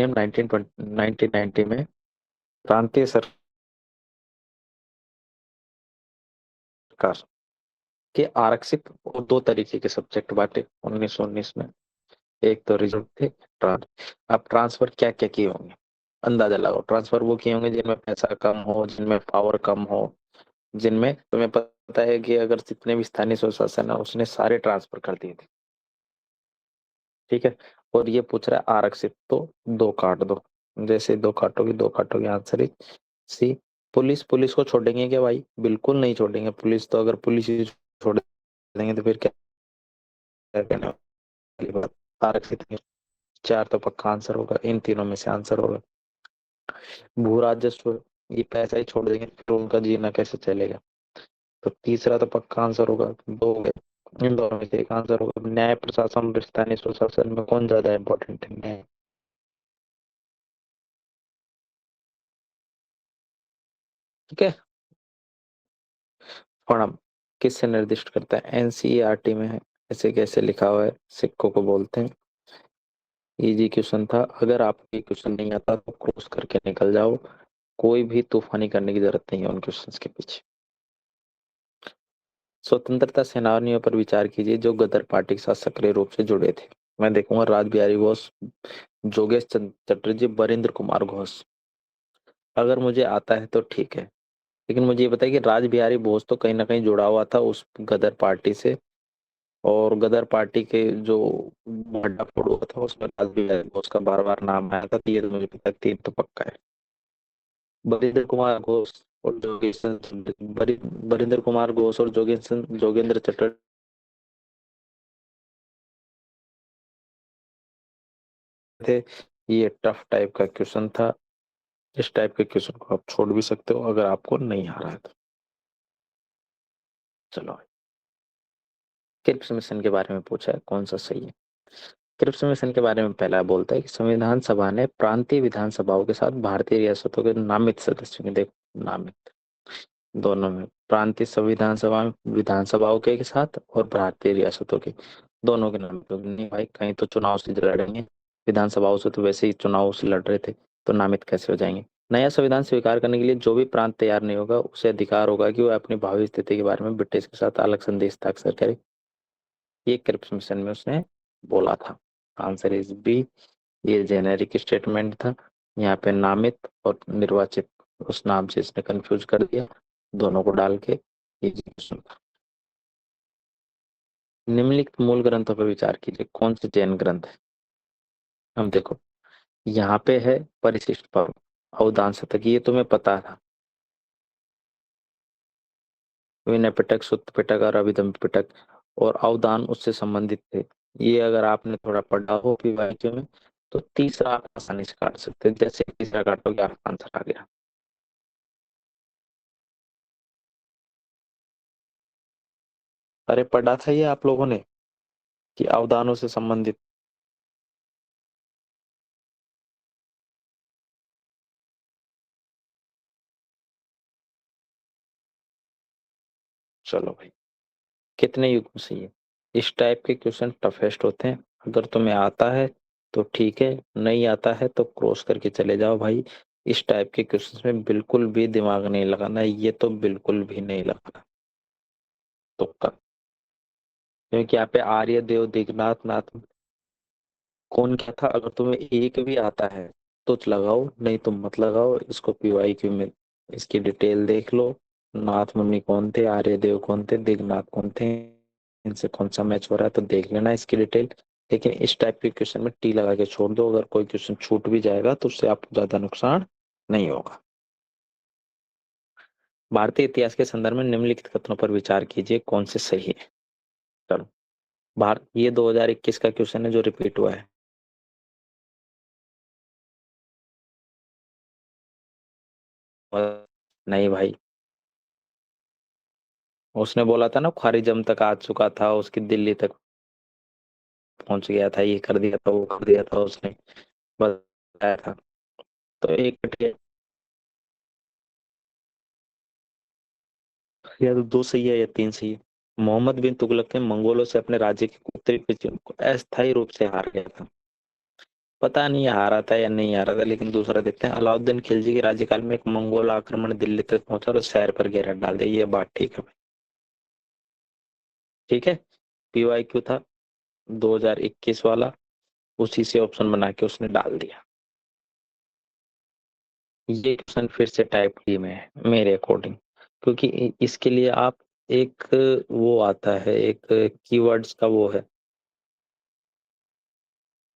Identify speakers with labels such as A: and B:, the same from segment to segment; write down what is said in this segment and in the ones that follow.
A: 1990 में प्रांतीय सरकार के आरक्षित और दो तरीके के सब्जेक्ट बांटे 1919 में। एक तो रिजर्व थे, अब ट्रांसफर क्या क्या किए होंगे अंदाजा लगाओ। ट्रांसफर वो किए होंगे जिनमें पैसा कम हो, जिनमें पावर कम हो, जिनमें तुम्हें पता है कि अगर जितने भी स्थानीय स्वशासन है उसने सारे ट्रांसफर कर दिए थे। ठीक है। और ये पूछ रहा है आरक्षित, तो दो काट दो। जैसे दो काटोगे answer is C. Police, police को छोड़ेंगे क्या भाई? बिल्कुल नहीं छोड़ेंगे पुलिस। तो अगर पुलिस ही छोड़ देंगे तो फिर क्या कहने वाली बात। आरक्षित नहीं। चार तो पक्का आंसर होगा, इन तीनों में से आंसर होगा। भू राजस्व, ये पैसा ही छोड़ देंगे फिर उनका जीना कैसे चलेगा? तो तीसरा तो पक्का आंसर होगा। दो हो गए, इन दोनों में से एक आंसर होगा। न्याय प्रशासन और स्थानीय स्वशासन में कौन ज्यादा इंपॉर्टेंट है? न्याय। ठीक है। फणम किससे निर्दिष्ट करता है? एनसीईआरटी में है। ऐसे कैसे लिखा हुआ है? सिक्कों को बोलते हैं। इजी क्वेश्चन था। अगर आपको ये क्वेश्चन नहीं आता तो क्रॉस करके निकल जाओ। कोई भी तूफानी करने की जरूरत नहीं है उन क्वेश्चंस के पीछे। स्वतंत्रता सेनानियों पर विचार कीजिए जो गदर पार्टी के साथ सक्रिय रूप से जुड़े थे। मैं देखूंगा राज बिहारी बोस, जोगेश चंद्र चटर्जी, बरिंद्र कुमार घोष। अगर मुझे आता है तो ठीक है, लेकिन मुझे ये बताइए कि राज बिहारी बोस तो कहीं ना कहीं जुड़ा हुआ था उस गदर पार्टी से। और गदर पार्टी के जो भंडाफोड़ हुआ था उसमें राज बिहारी बोस का बार बार नाम आया था। तो ये तो मुझे पता है, तीन तो पक्का है। बरिंद्र कुमार घोष और बरिंद्र कुमार घोष और जोगेंद्र चटर्जी थे। ये टफ टाइप का क्वेश्चन था। इस टाइप के क्वेश्चन को आप छोड़ भी सकते हो अगर आपको नहीं आ रहा है तो। चलो, क्रिप्स मिशन के बारे में पूछा है, कौन सा सही है? क्रिप्स मिशन के बारे में पहला बोलता है कि संविधान सभा ने प्रांतीय विधानसभाओं के साथ भारतीय रियासतों के नामित सदस्यों के, देखो नामित दोनों में, प्रांतीय संविधान सभा में विधानसभाओं के साथ और भारतीय रियासतों के दोनों के नामित होंगे। नहीं भाई, कहीं तो चुनाव से लड़ेंगे। विधानसभाओं से तो वैसे ही चुनाव से लड़ रहे थे, तो नामित कैसे हो जाएंगे? नया संविधान स्वीकार करने के लिए जो भी प्रांत तैयार नहीं होगा उसे अधिकार होगा कि वह अपनी भावी स्थिति के बारे में ब्रिटिश के साथ अलग संदेश हस्ताक्षर करे। ये क्रिप्स मिशन में उसने बोला था। Answer is B. ये जेनेरिक स्टेटमेंट था। यहाँ पे नामित और निर्वाचित उस नाम से इसने कंफ्यूज कर दिया, दोनों को डाल के। ये क्वेश्चन था। निम्नलिखित मूल ग्रंथों पर विचार कीजिए, कौन से जैन ग्रंथ है? हम देखो, यहाँ पे है परिशिष्ट पर्व, अवदान शतक, ये तुम्हें पता था। विनय पिटक, सुत्त पिटक और अभिधम पिटक और अवदान उससे संबंधित थे। ये अगर आपने थोड़ा पढ़ा हो पीवाईक्यू में तो तीसरा आप आसानी से काट सकते हैं। जैसे तीसरा काटोगे आपका आंसर आ गया। अरे पढ़ा था ये आप लोगों ने कि अवदानों से संबंधित। चलो भाई, कितने युग में सही है? इस टाइप के क्वेश्चन टफेस्ट होते हैं। अगर तुम्हें आता है तो ठीक है, नहीं आता है तो क्रॉस करके चले जाओ भाई। इस टाइप के क्वेश्चंस में बिल्कुल भी दिमाग नहीं लगाना है, ये तो बिल्कुल भी नहीं लगाना। तुक्का। क्योंकि यहाँ पे आर्य देव दिगनाथ नाथ कौन क्या था, अगर तुम्हें एक भी आता है तो लगाओ, नहीं तो मत लगाओ। इसको पीवाईक्यू में इसकी डिटेल देख लो। नाथ मुनि कौन थे, आर्यदेव कौन थे, दिगनाथ कौन थे, इनसे कौन सा मैच हो रहा है तो देख लेना इसकी डिटेल। लेकिन इस टाइप के क्वेश्चन में टी लगा के छोड़ दो। अगर कोई क्वेश्चन छूट भी जाएगा तो उससे आपको ज्यादा नुकसान नहीं होगा। भारतीय इतिहास के संदर्भ में निम्नलिखित कथनों पर विचार कीजिए, कौन से सही है? चलो, भारत, ये 2021 का क्वेश्चन है जो रिपीट हुआ है। नहीं भाई, उसने बोला था ना ख्वारिजम तक आ चुका था, उसकी दिल्ली तक पहुंच गया था, ये कर दिया था, वो कर दिया था उसने, बताया था। तो एक कट गया। या तो दो सही है या तीन सही है। मोहम्मद बिन तुगलक ने मंगोलों से अपने राज्य के उत्तरी पश्चिम को अस्थायी रूप से हार गया था। पता नहीं हारा था या नहीं हारा था, लेकिन दूसरा देखते हैं। अलाउद्दीन खिलजी के राज्यकाल में एक मंगोल आक्रमण दिल्ली तक पहुंचा और शहर पर घेरा डाल दिया। ये बात ठीक है भाई, ठीक है। पीवाईक्यू था 2021 वाला, उसी से ऑप्शन बना के उसने डाल दिया। ये क्वेश्चन फिर से टाइप डी में है मेरे अकॉर्डिंग, क्योंकि इसके लिए आप एक वो आता है, एक कीवर्ड्स का वो है,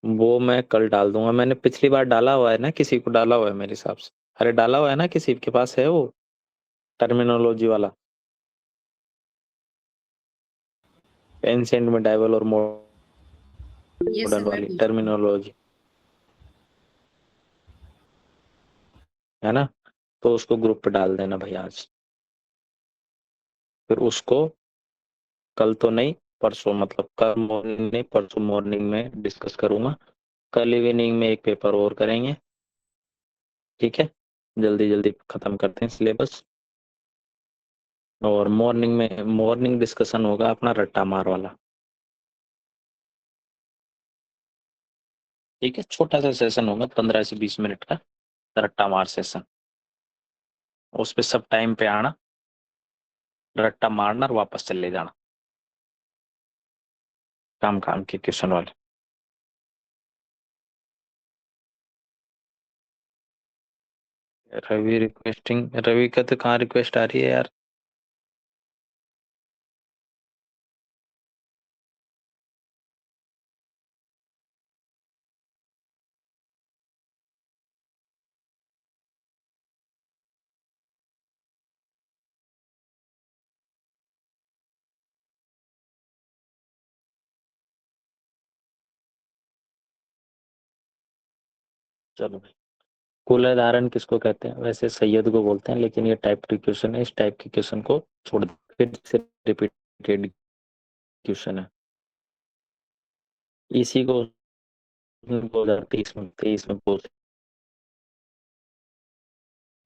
A: वो मैं कल डाल दूंगा। मैंने पिछली बार डाला हुआ है ना, किसी को डाला हुआ है मेरे हिसाब से। अरे डाला हुआ है ना, किसी के पास है वो टर्मिनोलॉजी वाला, एंशिएंट मिडाइवल और
B: यस
A: मॉडर्न
B: सर, मैं
A: वाली
B: भेजूंगी।
A: टर्मिनोलॉजी, है ना? तो उसको ग्रुप पे डाल देना भाई आज। फिर उसको कल तो नहीं, परसों, मतलब कल मॉर्निंग नहीं, परसों मॉर्निंग में डिस्कस करूंगा। कल इवनिंग में एक पेपर और करेंगे, ठीक है। जल्दी जल्दी खत्म करते हैं सिलेबस। और मॉर्निंग डिस्कशन होगा अपना रट्टा मार वाला, ठीक है। छोटा सा सेशन होगा, 15 से 20 मिनट का रट्टा मार सेशन। उस पे सब टाइम पे आना, रट्टा मारना और वापस चले जाना, काम काम के क्वेश्चन वाले। रवि रिक्वेस्टिंग, रवि का तो कहाँ रिक्वेस्ट आ रही है यार? चलो भाई, कूलर धारण किसको कहते हैं? वैसे सैयद को बोलते हैं, लेकिन ये टाइप टू क्वेश्चन है, इस टाइप के क्वेश्चन को छोड़ दो। फिर से रिपीटेड क्वेश्चन है, इसी को 2023 में पूछ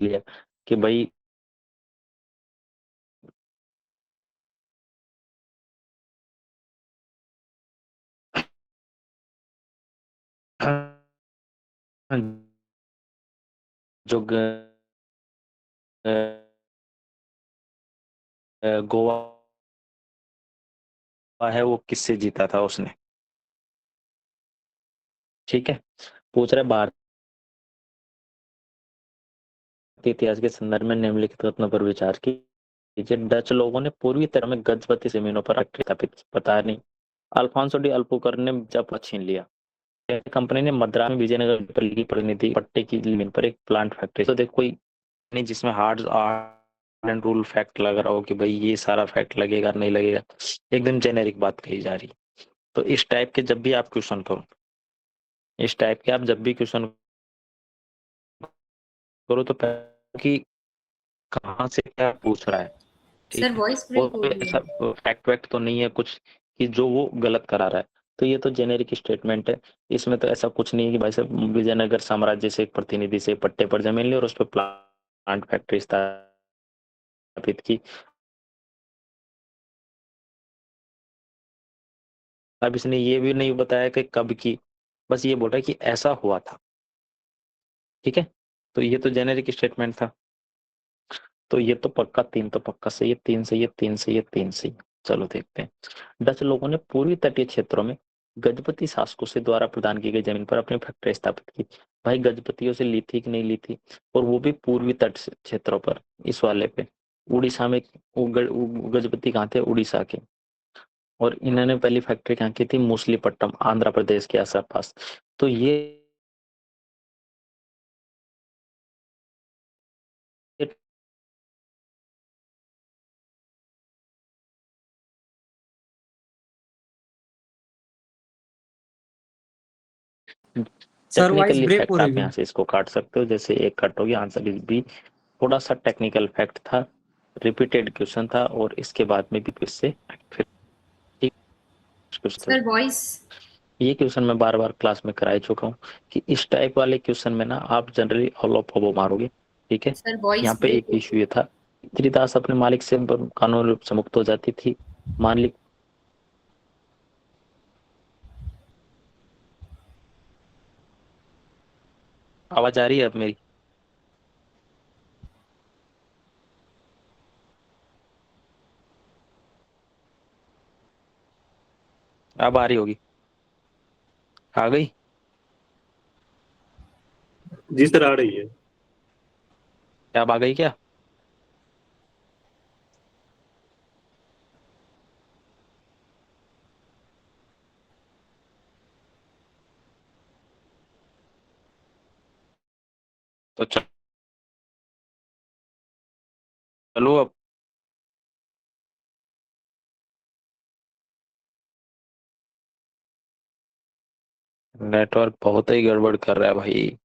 A: लिया कि भाई जो गोवा है वो किससे जीता था उसने, ठीक है। पूछ रहे भारतीय इतिहास के संदर्भ में निम्नलिखित कथनों पर विचार कीजिए। डच लोगों ने पूर्वी तरफ में गजपति जमीनों पर फैक्ट्री स्थापित की, पता नहीं। अल्फांसो डी अल्पुकर ने जब छीन लिया। कंपनी ने मद्रास में विजयनगर पर ली प्रतिनिधि पट्टे की जमीन पर एक प्लांट फैक्ट्री। तो देखो कोई नहीं जिसमें hard hard and rule fact लग रहा हो कि भाई ये सारा फैक्ट लगेगा नहीं लगेगा, एकदम जेनेरिक बात कही जा रही। तो इस टाइप के जब भी आप क्वेश्चन करो, इस टाइप के आप जब भी क्वेश्चन करो, तो कि कहाँ से क्या पूछ रहा है,
B: सर
A: ठीक है।
B: वॉइस
A: और
B: ब्रेक हो
A: कोई
B: रही
A: ऐसा
B: है।
A: फैक्ट वैक्ट तो नहीं है कुछ कि जो वो गलत करा रहा है। तो ये तो जेनेरिक स्टेटमेंट है, इसमें तो ऐसा कुछ नहीं है कि भाई साहब विजयनगर साम्राज्य से एक प्रतिनिधि से पट्टे पर जमीन ली और उस पर प्लांट फैक्ट्री स्थापित की। अब इसने ये भी नहीं बताया कि कब की, बस ये बोल रहा है कि ऐसा हुआ था, ठीक है। तो ये तो जेनेरिक स्टेटमेंट था। तो ये तो पक्का, तीन तो पक्का सही है, तीन सही है, तीन सही है, तीन सही है। चलो देखते हैं। डच लोगों ने पूर्वी तटीय क्षेत्रों में गजपति शासकों से द्वारा प्रदान की गई जमीन पर अपनी फैक्ट्री स्थापित की। भाई गजपतियों से ली थी कि नहीं ली थी? और वो भी पूर्वी तट क्षेत्रों पर, इस वाले पे। उड़ीसा में वो गजपति कहाँ थे? उड़ीसा के। और इन्होंने पहली फैक्ट्री कहाँ की थी? मूसलीपट्टनम, आंध्र प्रदेश के आस पास। तो ये
B: सर वॉइस
A: टेक्निकल
B: ब्रेक हो
A: इफेक्ट
B: रही
A: आप
B: है।
A: यहाँ से इसको काट सकते हो, जैसे एक कट हो गया, आंसर इज बी। थोड़ा सा टेक्निकल फैक्ट था, रिपीटेड क्वेश्चन था, और इसके बाद में भी इससे फिर ठीक क्वेश्चन।
B: Sir voice.
A: ये क्वेश्चन मैं बार बार क्लास में कराई चुका हूँ कि इस टाइप वाले क्वेश्चन में ना आप जनरली ऑल ऑफ अबव मारोगे, ठीक है।
B: सर वॉइस
A: यहाँ पे
B: ब्रेक
A: एक
B: हो
A: इश्यू ये था, त्रिदास अपने मालिक से कानूनी रूप से मुक्त हो जाती थी। मालिक आवाज आ रही है अब मेरी? अब आ रही होगी। आ गई?
C: जी सर, आ रही है।
A: क्या अब आ गई क्या? तो चलो अब। नेटवर्क बहुत ही गड़बड़ कर रहा है भाई।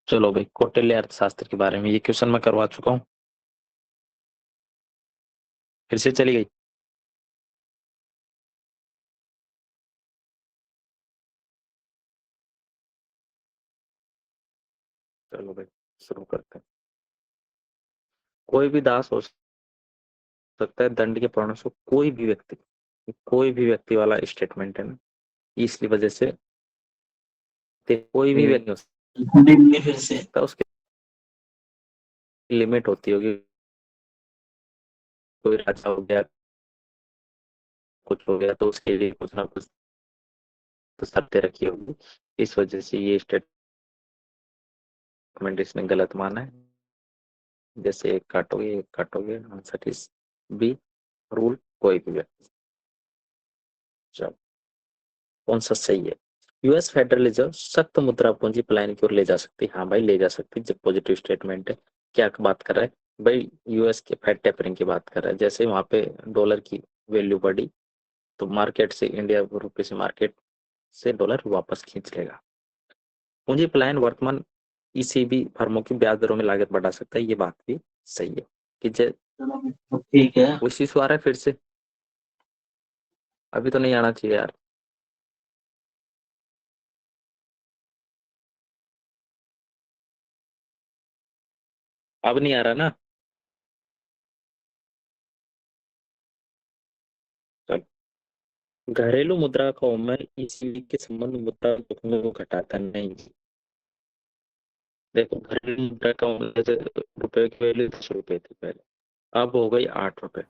A: चलो भाई, कौटिल्य अर्थशास्त्र के बारे में ये क्वेश्चन मैं करवा चुका हूँ, फिर से चली गई। चलो भाई, शुरू करते हैं। कोई भी दास हो सकता है दंड के प्रावधान से कोई भी व्यक्ति वाला स्टेटमेंट है ना, इसलिए वजह से कोई भी व्यक्ति हो
D: फिर से
A: सकता है, उसकी लिमिट होती होगी। कोई राजा हो गया, कुछ हो गया, तो उसके लिए कुछ ना कुछ तो शर्तें रखी होगी। इस वजह से ये स्टेटमेंट इसने गलत माना है। जैसे एक काटोगे आंसर इज बी, रूल कोई भी व्यक्ति। चलो, कौन सा सही है? यूएस फेडरल रिजर्व सख्त मुद्रा पूंजी पलायन की ओर ले जा सकती है। हाँ भाई, ले जा सकती है, जब पॉजिटिव स्टेटमेंट है। क्या बात कर रहा है भाई? यूएस के फेड टेपरिंग की बात कर रहा है। जैसे वहां पे डॉलर की वैल्यू बढ़ी, तो मार्केट से इंडिया रुपए से मार्केट से डॉलर वापस खींच लेगा। पूंजी पलायन वर्तमान ईसीबी फर्मों की ब्याज दरों में लागत बढ़ा सकता है। ये बात भी सही है कि
D: ठीक है।
A: वो इशू आ रहा है फिर से। अभी तो नहीं आना चाहिए यार। अब नहीं आ रहा ना? चल, घरेलू मुद्रा का में ईसीबी के संबंध में मुद्रा जोखिम को घटाता नहीं। देखो, घरेलू मुद्रा का जैसे रुपए की वैल्यू 10 रुपए थी पहले, अब हो गई 8 रुपए।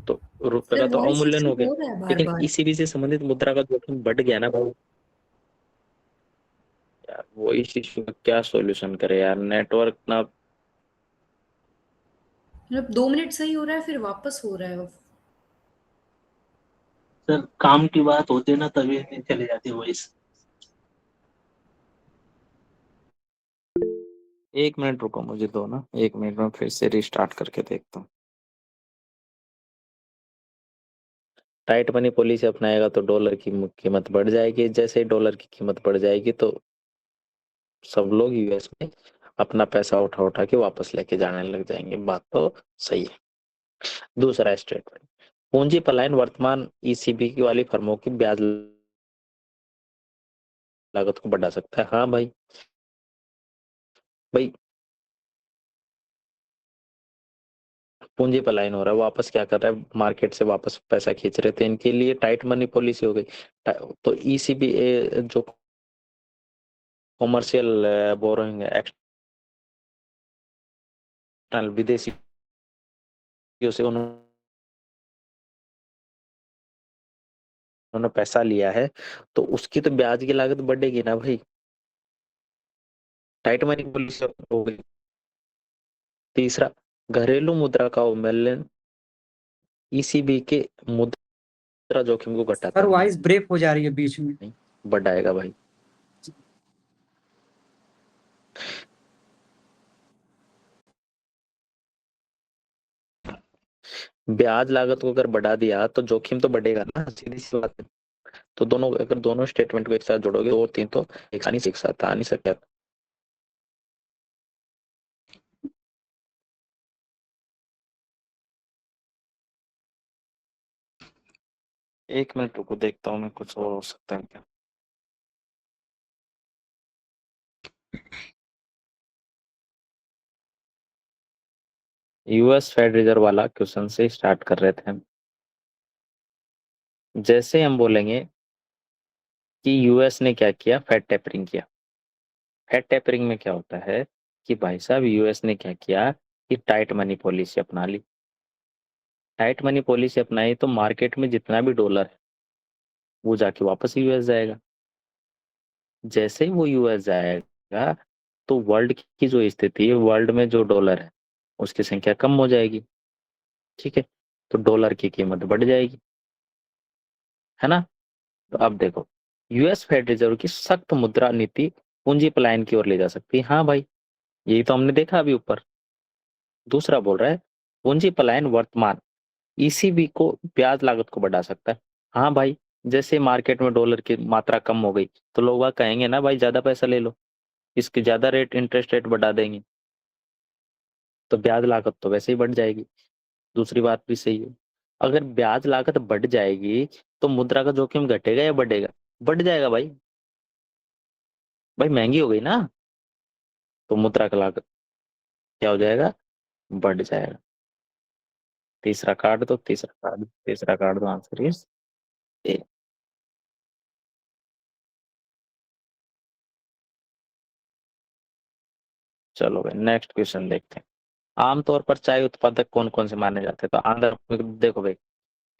A: तो रुपए
B: सर
A: का तो
B: वॉइस
A: अवमूल्यन
B: इशू
A: हो गया।
B: हो रहा है बार
A: लेकिन
B: बार।
A: ईसीबी से संबंधित मुद्रा का जोखिम बढ़ गया ना भाई। यार, वो इस इशू का क्या सॉल्यूशन करे यार, नेटवर्क ना।
B: मतलब 2 मिनट सही हो रहा है फिर वापस हो रहा है।
D: सर काम की बात होती है ना, तभी नहीं चली जाती वॉइस।
A: 1 मिनट रुको, मुझे दो ना, 1 मिनट में फिर से रिस्टार्ट करके देखता हूँ। टाइट मनी पॉलिसी अपनाएगा तो डॉलर की कीमत बढ़ जाएगी। जैसे ही डॉलर की कीमत बढ़ जाएगी तो सब लोग यूएस में अपना पैसा उठा उठा के वापस लेके जाने लग जाएंगे। बात तो सही है। दूसरा स्टेटमेंट, पूंजी पलायन वर्तमान ईसीबी की वाली फर्मों की ब्याज लागत को बढ़ा सकता है। हाँ भाई। भाई, पूंजी पलायन हो रहा है, वापस क्या कर रहा है, मार्केट से वापस पैसा खींच रहे थे, इनके लिए टाइट मनी पॉलिसी हो गई। तो ईसीबी जो कॉमर्शियल बोरोइंग है, एक्सटर्नल विदेशी से उन्होंने पैसा लिया है, तो उसकी तो ब्याज की लागत बढ़ेगी ना भाई। टाइट मनी पॉलिसी हो गई। तीसरा, घरेलू मुद्रा का अवमूल्यन ईसीबी के मुद्रा जोखिम को घटाता
E: सर
A: नहीं,
E: वॉइस ब्रेक हो जा रही है बीच में।
A: नहीं बढ़ाएगा भाई। ब्याज लागत को अगर बढ़ा दिया तो जोखिम तो बढ़ेगा ना, सीधी सी बात है। तो दोनों, अगर दोनों स्टेटमेंट को एक साथ जोड़ोगे, दो और तीन तो एक साथ आ नहीं सकते। 1 मिनट रुको, देखता हूँ मैं कुछ और हो सकता है क्या। यूएस फेड रिजर्व वाला क्वेश्चन से स्टार्ट कर रहे थे हम। जैसे हम बोलेंगे कि यूएस ने क्या किया, फेड टेपरिंग किया। फेड टेपरिंग में क्या होता है कि भाई साहब यूएस ने क्या किया कि टाइट मनी पॉलिसी अपना ली। टाइट मनी पॉलिसी अपनाई तो मार्केट में जितना भी डॉलर है वो जाके वापस यूएस जाएगा। जैसे ही वो यूएस जाएगा तो वर्ल्ड की जो स्थिति है, वर्ल्ड में जो डॉलर है उसकी संख्या कम हो जाएगी। ठीक है, तो डॉलर की कीमत बढ़ जाएगी, है ना। तो अब देखो, यूएस फेड रिजर्व की सख्त मुद्रा नीति पूंजी पलायन की ओर ले जा सकती है। हाँ भाई, यही तो हमने देखा अभी ऊपर। दूसरा बोल रहा है पूंजी पलायन वर्तमान ईसीबी को ब्याज लागत को बढ़ा सकता है। हाँ भाई, जैसे मार्केट में डॉलर की मात्रा कम हो गई तो लोग वह कहेंगे ना भाई ज्यादा पैसा ले लो, इसकी ज्यादा रेट, इंटरेस्ट रेट बढ़ा देंगे, तो ब्याज लागत तो वैसे ही बढ़ जाएगी। दूसरी बात भी सही है, अगर ब्याज लागत बढ़ जाएगी तो मुद्रा का जोखिम घटेगा या बढ़ेगा? बढ़ जाएगा भाई। भाई महंगी हो गई ना, तो मुद्रा का लागत क्या हो जाएगा, बढ़ जाएगा। तीसरा कार्ड दो, तीसरा कार्ड दो, आंसर इज ए। चलो भाई नेक्स्ट क्वेश्चन देखते हैं। आमतौर पर चाय उत्पादक कौन कौन से माने जाते हैं? तो आंध्र, देखो भाई,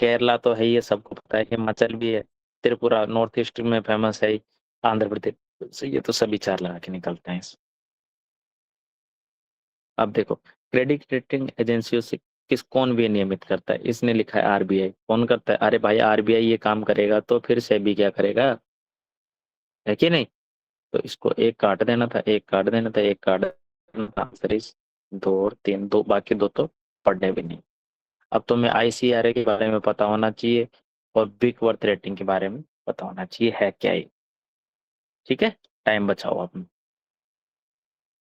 A: केरला तो है ही, ये सबको पता है। हिमाचल भी है, त्रिपुरा नॉर्थ ईस्ट में फेमस है ही, आंध्र प्रदेश, so ये तो सभी चार लगा के निकलते हैं। अब देखो, क्रेडिट रेटिंग एजेंसियों से किस कौन विनियमित करता है? इसने लिखा है आरबीआई। कौन करता है? अरे भाई, आरबीआई ये काम करेगा तो फिर सेबी क्या करेगा, है कि नहीं। तो इसको एक काट देना था, एक काट देना था, एक काट देना था। आंसर इस दो और तीन, दो बाकी दो तो पढ़ने भी नहीं। अब तुम्हें आईसीआरए के बारे में पता होना चाहिए और बिग वर्थ रेटिंग के बारे में पता होना चाहिए, है क्या ये। ठीक है, टाइम बचाओ अपना।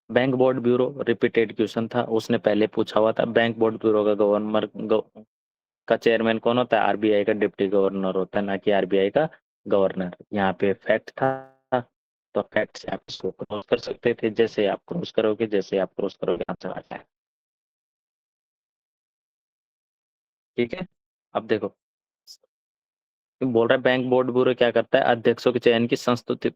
A: Bank board bureau repeated question था, उसने पहले पूछा हुआ था। बैंक बोर्ड ब्यूरो का का चेयरमैन कौन होता है? आरबीआई का डिप्टी गवर्नर होता है, ना कि आरबीआई का गवर्नर। यहाँ पे फैक्ट था, तो फैक्ट से आप इसको क्रॉस कर सकते थे। जैसे आप क्रॉस करोगे, जैसे आप क्रॉस करोगे, आंसर आ जाए। ठीक है, अब देखो, बोल रहा है बैंक बोर्ड ब्यूरो क्या करता है, अध्यक्षों के चयन की संस्तुति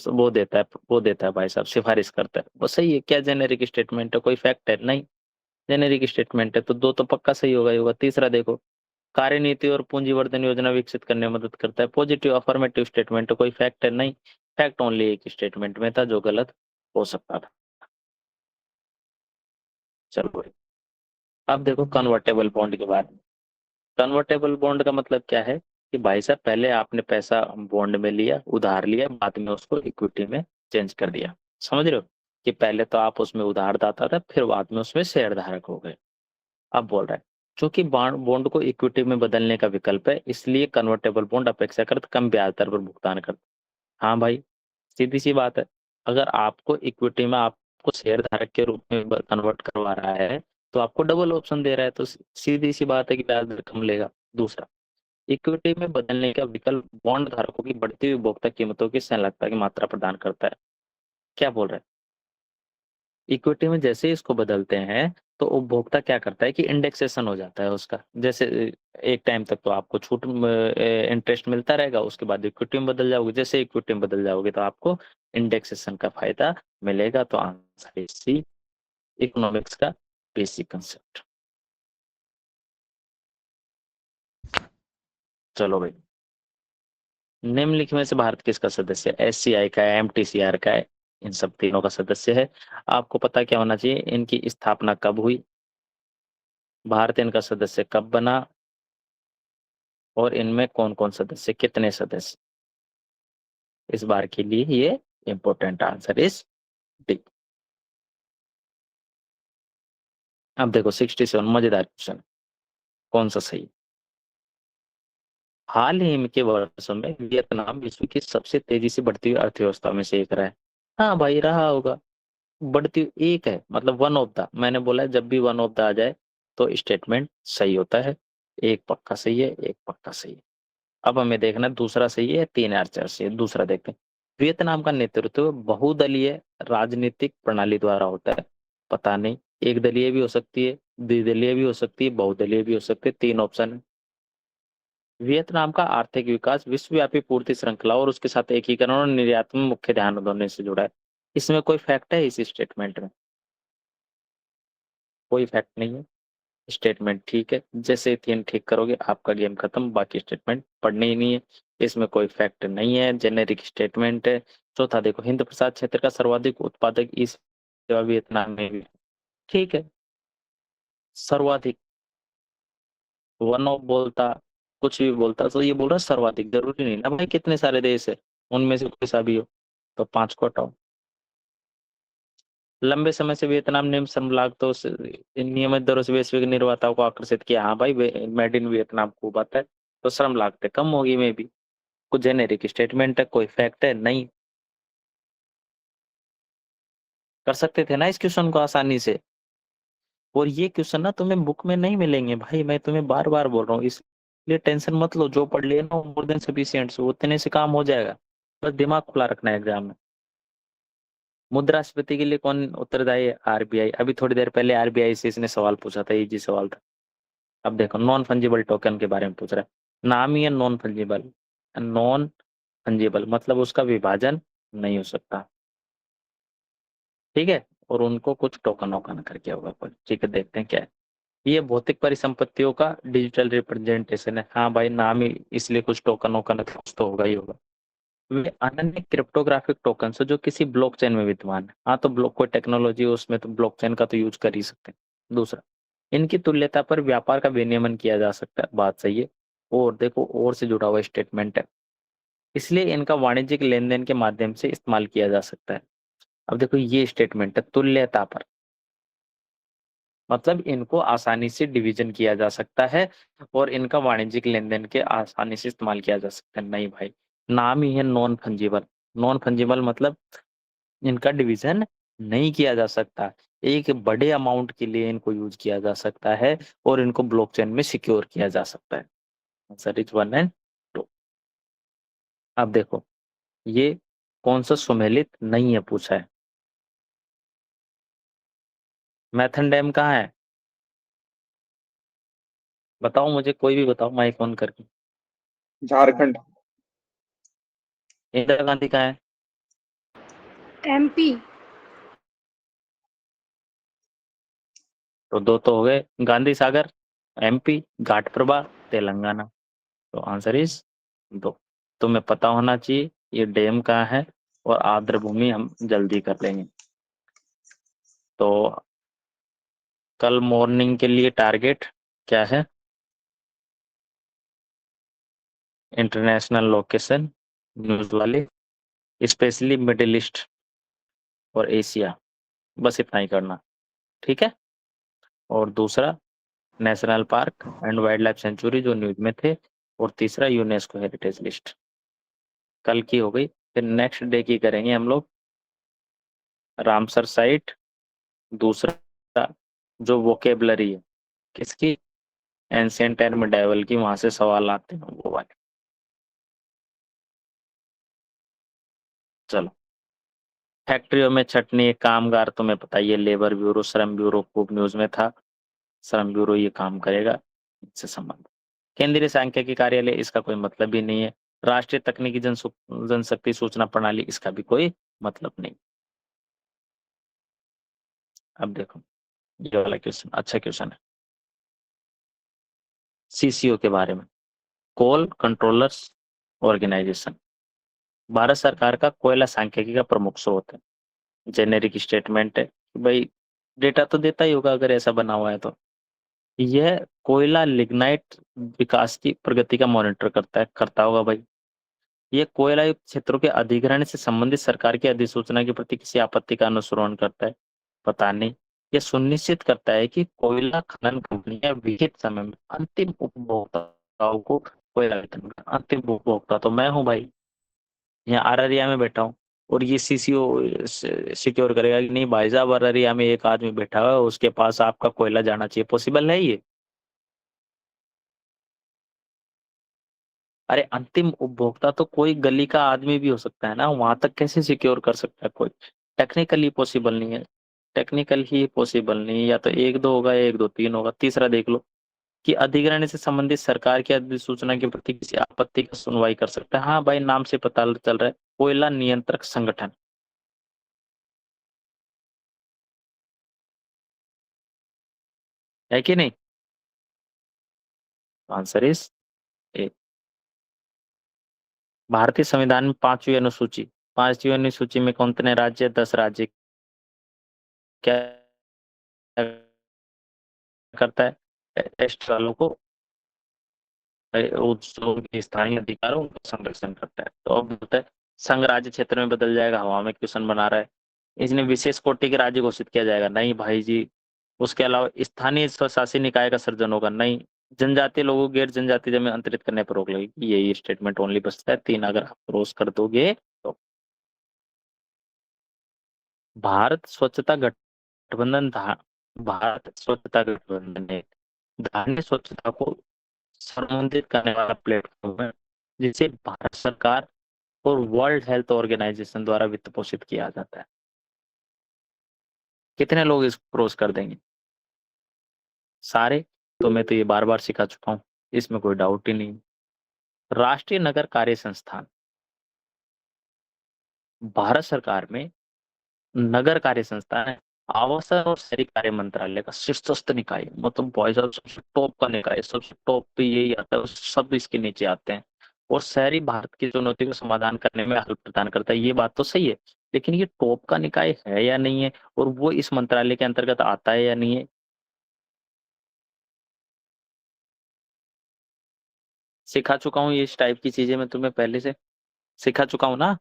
A: वो देता है, वो देता है भाई साहब, सिफारिश करता है। वो सही है क्या? जेनेरिक स्टेटमेंट है, कोई फैक्ट है नहीं? जेनेरिक स्टेटमेंट है तो दो तो पक्का सही होगा ही होगा। तीसरा देखो, कार्यनीति और पूंजीवर्धन योजना विकसित करने में मदद करता है। पॉजिटिव अफर्मेटिव स्टेटमेंट है, कोई फैक्ट है नहीं? फैक्ट ओनली एक स्टेटमेंट में था जो गलत हो सकता था। चलो भाई, अब देखो कन्वर्टेबल बॉन्ड के बारे में। कन्वर्टेबल बॉन्ड का मतलब क्या है कि भाई साहब पहले आपने पैसा बॉन्ड में लिया, उधार लिया, बाद में उसको इक्विटी में चेंज कर दिया। समझ रहे हो कि पहले तो आप उसमें उधारदाता था, फिर बाद में उसमें शेयर धारक हो गए। अब बोल रहा है क्योंकि बॉन्ड बॉन्ड को इक्विटी में बदलने का विकल्प है, इसलिए कन्वर्टेबल बॉन्ड अपेक्षाकृत कम ब्याज दर पर भुगतान करता है। हाँ भाई, सीधी सी बात है। अगर आपको इक्विटी में आपको शेयर धारक के रूप में कन्वर्ट करवा रहा है तो आपको डबल ऑप्शन दे रहा है, तो सीधी सी बात है कि ब्याज दर कम लेगा। दूसरा, इक्विटी में बदलने का विकल्प बॉन्ड धारकों की बढ़ती हुई उपभोक्ता कीमतों की संलग्नता की मात्रा प्रदान करता है। क्या बोल रहा है? इक्विटी में जैसे ही इसको बदलते हैं तो उपभोक्ता क्या करता है कि इंडेक्सेशन हो जाता है उसका। जैसे एक टाइम तक तो आपको छूट इंटरेस्ट मिलता रहेगा, उसके बाद इक्विटी में बदल जाओगे, जैसे इक्विटी में बदल जाओगे तो आपको इंडेक्सेशन का फायदा मिलेगा। तो आंसर सी, इकोनॉमिक्स का बेसिक कंसेप्ट। चलो भाई, निम्नलिखित में से भारत किसका सदस्य है? एससीआई का है, एमटीसीआर का है, इन सब तीनों का सदस्य है। आपको पता क्या होना चाहिए, इनकी स्थापना कब हुई, भारत इनका सदस्य कब बना, और इनमें कौन कौन सदस्य, कितने सदस्य। इस बार के लिए ये इंपॉर्टेंट आंसर इज डी। अब देखो 67 मजेदार क्वेश्चन, कौन सा सही। हाल ही के वर्षों में वियतनाम विश्व की सबसे तेजी से बढ़ती हुई अर्थव्यवस्था में से एक रहा है। हाँ भाई, रहा होगा। बढ़ती हुई एक है मतलब वन ऑफ द, मैंने बोला है जब भी वन ऑफ द आ जाए तो स्टेटमेंट सही होता है। एक पक्का सही है, एक पक्का सही है। अब हमें देखना है दूसरा सही है, तीन आंसर सही है। दूसरा देखते हैं, वियतनाम का नेतृत्व बहुदलीय राजनीतिक प्रणाली द्वारा होता है। पता नहीं, एक दलीय भी हो सकती है, द्विदलीय भी हो सकती है, बहुदलीय भी हो सकती है, तीन ऑप्शन है। वियतनाम का आर्थिक विकास विश्वव्यापी पूर्ति श्रृंखला और उसके साथ एकीकरण और निर्यात में मुख्य ध्यान दोनों से जुड़ा है। इसमें कोई फैक्ट है इस स्टेटमेंट में? कोई फैक्ट नहीं है। स्टेटमेंट ठीक है, जैसे 3 ठीक करोगे आपका गेम खत्म, बाकी स्टेटमेंट पढ़नी ही नहीं है। इसमें कोई फैक्ट नहीं है, जेनेरिक स्टेटमेंट है। चौथा देखो, हिंद प्रसाद क्षेत्र का सर्वाधिक उत्पादक इस सेवा वियतनाम में भी, ठीक है। सर्वाधिक, वन ऑफ बोलता, कुछ भी बोलता, तो ये बोल रहा है सर्वाधिक, जरूरी नहीं ना भाई कितने सारे देश है उनमें से कोई सा भी हो। तो 5 को हटाओ। लंबे समय से वियतनाम निम्न श्रम लागतों तो नियमित दरों से वैश्विक निर्माताओं को आकर्षित किया। हाँ भाई, मेड इन वियतनाम खूब आता है, तो श्रम लागतें कम होगी में भी। कुछ जेनेरिक स्टेटमेंट है, कोई फैक्ट है नहीं। कर सकते थे ना इस क्वेश्चन को आसानी से। और ये क्वेश्चन ना तुम्हें बुक में नहीं मिलेंगे भाई, मैं तुम्हें बार बार बोल रहा हूँ, इसलिए टेंशन मत लो। जो पढ़ लिए ना मोर देन सफिशिएंट, उतने से काम हो जाएगा। बस दिमाग खुला रखना है एग्जाम में। मुद्रास्फीति के लिए कौन उत्तरदायी है? आरबीआई। अभी थोड़ी देर पहले आरबीआई से इसने सवाल पूछा था, इजी सवाल था। अब देखो, नॉन फंजिबल टोकन के बारे में पूछ रहा है। नाम ही है नॉन फंजिबल। नॉन फंजिबल मतलब उसका विभाजन नहीं हो सकता, ठीक है। और उनको कुछ टोकन वोकन करके होगा कुछ, ठीक है। देखते हैं क्या है। ये भौतिक परिसंपत्तियों का डिजिटल रिप्रेजेंटेशन है। हाँ भाई, नाम ही इसलिए कुछ टोकन वोकन है, कुछ तो होगा ही होगा। वे अनन्य क्रिप्टोग्राफिक टोकन है जो किसी ब्लॉकचेन में विद्यमान है। हाँ, तो ब्लॉक कोई टेक्नोलॉजी हो उसमें, तो ब्लॉकचेन का तो यूज कर ही सकते हैं। दूसरा, इनकी तुल्यता पर व्यापार का विनियमन किया जा सकता है। बात सही है। और देखो, और से जुड़ा हुआ स्टेटमेंट है, इसलिए इनका वाणिज्यिक लेन देन के माध्यम से इस्तेमाल किया जा सकता है। अब देखो, ये स्टेटमेंट है तुल्यता पर, मतलब इनको आसानी से डिवीजन किया जा सकता है और इनका वाणिज्यिक लेन देन के आसानी से इस्तेमाल किया जा सकता है। नहीं भाई, नाम ही है नॉन फंजिबल। नॉन फंजिबल मतलब इनका डिवीजन नहीं किया जा सकता। एक बड़े अमाउंट के लिए इनको यूज किया जा सकता है और इनको ब्लॉकचेन में सिक्योर किया जा सकता है। Answer is 1 and 2। अब देखो, ये कौन सा सुमेलित नहीं है पूछा है। मैथन डैम कहाँ है? बताओ मुझे, कोई भी बताओ माइक ऑन करके।
E: झारखंड।
A: इंदिरा गांधी कहाँ है?
F: एमपी।
A: तो 2 तो हो गए। गांधी सागर एमपी, घाट प्रभा तेलंगाना। तो आंसर इज 2। तुम्हें पता होना चाहिए ये डैम कहाँ है, और आर्द्र भूमि हम जल्दी कर लेंगे। तो कल मॉर्निंग के लिए टारगेट क्या है? इंटरनेशनल लोकेशन न्यूज वाले, स्पेशली मिडिल ईस्ट और एशिया, बस इतना ही करना, ठीक है। और दूसरा, national park and wild life sanctuary जो न्यूज में थे। और तीसरा, यूनेस्को हेरिटेज लिस्ट। कल की हो गई। फिर नेक्स्ट डे की करेंगे हम लोग रामसर साइट। दूसरा, जो वोकेबलरी है किसकी, एंशिएंट एंड मिडाइवल की, वहां से सवाल आते हैं वो वाले। चलो, फैक्ट्रियों में छटनी कामगार, तुम्हें पता ही है, लेबर ब्यूरो, श्रम ब्यूरो खूब न्यूज में था। श्रम ब्यूरो ये काम करेगा, इससे संबंध। केंद्रीय सांख्यिकी कार्यालय, इसका कोई मतलब ही नहीं है। राष्ट्रीय तकनीकी जनशक्ति सूचना प्रणाली, इसका भी कोई मतलब नहीं। अब देखो, ये वाला क्वेश्चन अच्छा क्वेश्चन है, सीसीओ के बारे में। कोल कंट्रोलर्स ऑर्गेनाइजेशन भारत सरकार का कोयला सांख्यिकी का प्रमुख स्रोत है। जेनेरिक स्टेटमेंट है कि भाई डेटा तो देता ही होगा अगर ऐसा बना हुआ है तो। यह कोयला लिग्नाइट विकास की प्रगति का मॉनिटर करता होगा भाई। ये कोयला युक्त क्षेत्रों के अधिग्रहण से संबंधित सरकार की अधिसूचना के प्रति किसी आपत्ति का अनुसरण करता है? पता नहीं। ये सुनिश्चित करता है कि कोयला खनन कंपनियां विहित समय में अंतिम उपभोक्ताओं को कोयला वितरण करें। अंतिम उपभोक्ता तो मैं हूँ भाई, यहाँ अररिया में बैठा हूँ। और ये सीसीओ सिक्योर करेगा कि नहीं भाई साहब, अररिया में एक आदमी बैठा हुआ है, उसके पास आपका कोयला जाना चाहिए? पॉसिबल है ये? अरे अंतिम उपभोक्ता तो कोई गली का आदमी भी हो सकता है ना, वहां तक कैसे सिक्योर कर सकता है कोई? टेक्निकली पॉसिबल नहीं है। टेक्निकल ही पॉसिबल नहीं है, या तो 1 2 होगा, 1 2 3 होगा, तीसरा देख लो। कि अधिग्रहण से संबंधित सरकार की अधिसूचना के प्रति किसी आपत्ति का सुनवाई कर सकता है। हाँ भाई, नाम से पता चल रहा है, कोयला नियंत्रक संगठन। है कि नहीं? Answer is a. भारतीय संविधान में 5वीं अनुसूची, 5वीं अनुसूची में कौन कितने राज्य, 10 राज्य क्या करता है? टेस्ट वालों को उनके स्थानीय अधिकारों का संरक्षण करता है। तो अब बोलता है संघ राज्य क्षेत्र में बदल जाएगा, हवा में क्वेश्चन बना रहा है। इसने विशेष कोटि के राज्य घोषित किया जाएगा, नहीं भाई जी। उसके अलावा स्थानीय स्वशासी निकाय का सृजन होगा, नहीं। जनजातीय लोगों को गैर जनजातीय में अंतरित करने पर रोक लगेगी, यही स्टेटमेंट ओनली बचता है। 3 अगर आप क्रॉस कर दोगे तो। भारत स्वच्छता गठबंधन भारत स्वच्छता गठबंधन है धार्मिक स्वच्छता को संबोधित करने वाला प्लेटफॉर्म है, जिसे भारत सरकार और वर्ल्ड हेल्थ ऑर्गेनाइजेशन द्वारा वित्त पोषित किया जाता है। कितने लोग इसको क्रॉस कर देंगे? सारे। तो मैं तो ये बार बार सिखा चुका हूँ, इसमें कोई डाउट ही नहीं। राष्ट्रीय नगर कार्य संस्थान भारत सरकार में नगर कार्य संस्थान है, आवासन और शहरी कार्य मंत्रालय का शीर्षस्थ निकाय, मतलब भाई साहब सबसे टॉप का निकाय, सबसे टॉप पे यही आता है, सब इसके नीचे आते हैं। और शहरी भारत की चुनौती को समाधान करने में हल प्रदान करता है, ये बात तो सही है। लेकिन ये टॉप का निकाय है या नहीं है, और वो इस मंत्रालय के अंतर्गत आता है या नहीं है? सिखा चुका हूँ ये इस टाइप की चीजें, मैं तुम्हें पहले से सिखा चुका हूँ ना।